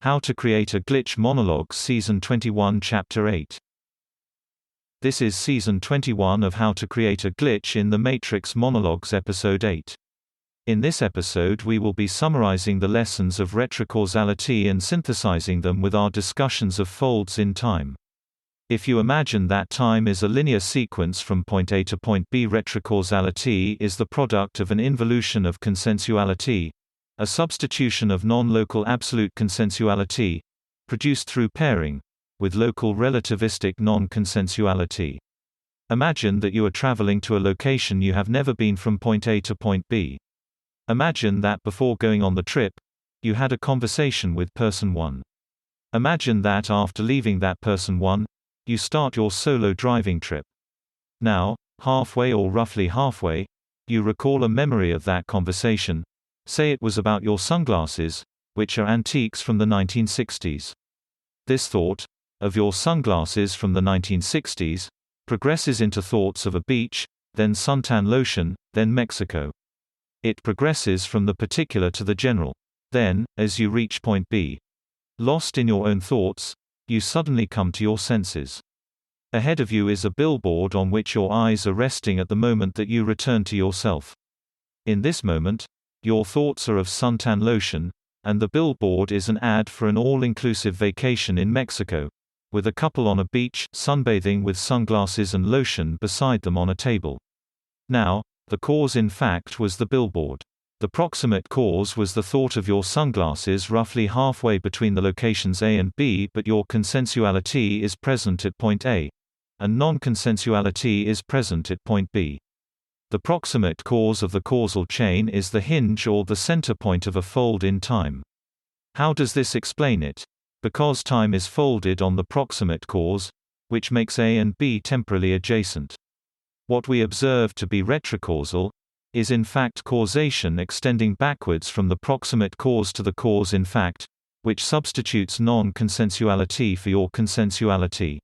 How to Create a Glitch Monologues Season 21 Chapter 8. This is Season 21 of How to Create a Glitch in the Matrix Monologues Episode 8. In this episode we will be summarizing the lessons of retrocausality and synthesizing them with our discussions of folds in time. If you imagine that time is a linear sequence from point A to point B, retrocausality is the product of an involution of consensuality, a substitution of non-local absolute consensuality, produced through pairing, with local relativistic non-consensuality. Imagine that you are traveling to a location you have never been from point A to point B. Imagine that before going on the trip, you had a conversation with person 1. Imagine that after leaving that person 1, you start your solo driving trip. Now, halfway or roughly halfway, you recall a memory of that conversation. Say it was about your sunglasses, which are antiques from the 1960s. This thought, of your sunglasses from the 1960s, progresses into thoughts of a beach, then suntan lotion, then Mexico. It progresses from the particular to the general. Then, as you reach point B, lost in your own thoughts, you suddenly come to your senses. Ahead of you is a billboard on which your eyes are resting at the moment that you return to yourself. In this moment, your thoughts are of suntan lotion, and the billboard is an ad for an all-inclusive vacation in Mexico, with a couple on a beach, sunbathing with sunglasses and lotion beside them on a table. Now, the cause in fact was the billboard. The proximate cause was the thought of your sunglasses roughly halfway between the locations A and B, but your consensuality is present at point A, and non-consensuality is present at point B. The proximate cause of the causal chain is the hinge or the center point of a fold in time. How does this explain it? Because time is folded on the proximate cause, which makes A and B temporally adjacent. What we observe to be retrocausal is in fact causation extending backwards from the proximate cause to the cause in fact, which substitutes non-consensuality for your consensuality.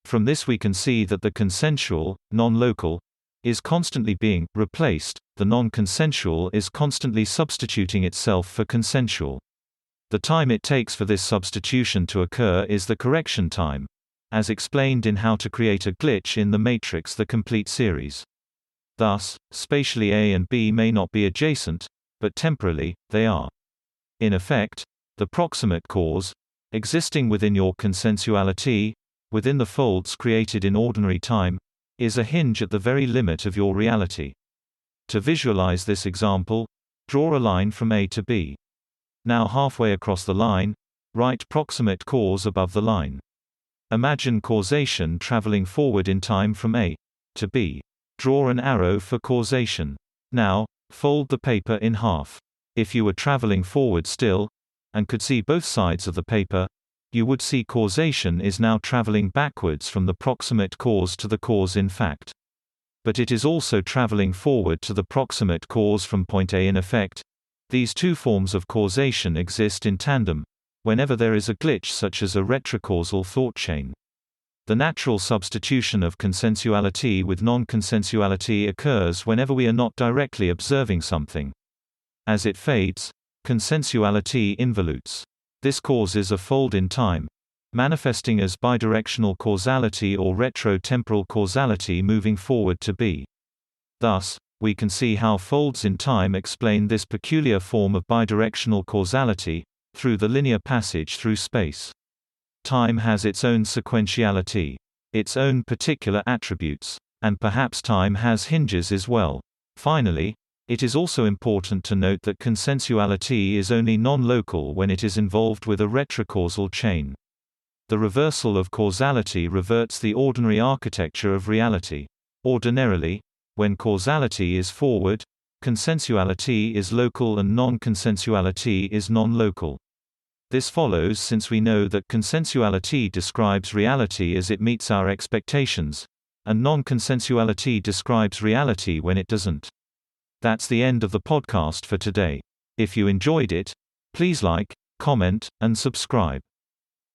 From this we can see that the consensual, non-local, is constantly being replaced, the non-consensual is constantly substituting itself for consensual. The time it takes for this substitution to occur is the correction time, as explained in How to Create a Glitch in the Matrix the Complete Series. Thus, spatially A and B may not be adjacent, but temporally, they are. In effect, the proximate cause, existing within your consensuality, within the folds created in ordinary time, is a hinge at the very limit of your reality. To visualize this example, draw a line from A to B. Now halfway across the line, write proximate cause above the line. Imagine causation traveling forward in time from A to B. Draw an arrow for causation. Now, fold the paper in half. If you were traveling forward still, and could see both sides of the paper, you would see causation is now traveling backwards from the proximate cause to the cause in fact. But it is also traveling forward to the proximate cause from point A in effect. These two forms of causation exist in tandem, whenever there is a glitch such as a retrocausal thought chain. The natural substitution of consensuality with non-consensuality occurs whenever we are not directly observing something. As it fades, consensuality involutes. This causes a fold in time, manifesting as bidirectional causality or retro-temporal causality moving forward to B. Thus, we can see how folds in time explain this peculiar form of bidirectional causality, through the linear passage through space. Time has its own sequentiality, its own particular attributes, and perhaps time has hinges as well. Finally, it is also important to note that consensuality is only non-local when it is involved with a retrocausal chain. The reversal of causality reverts the ordinary architecture of reality. Ordinarily, when causality is forward, consensuality is local and non-consensuality is non-local. This follows since we know that consensuality describes reality as it meets our expectations, and non-consensuality describes reality when it doesn't. That's the end of the podcast for today. If you enjoyed it, please like, comment, and subscribe.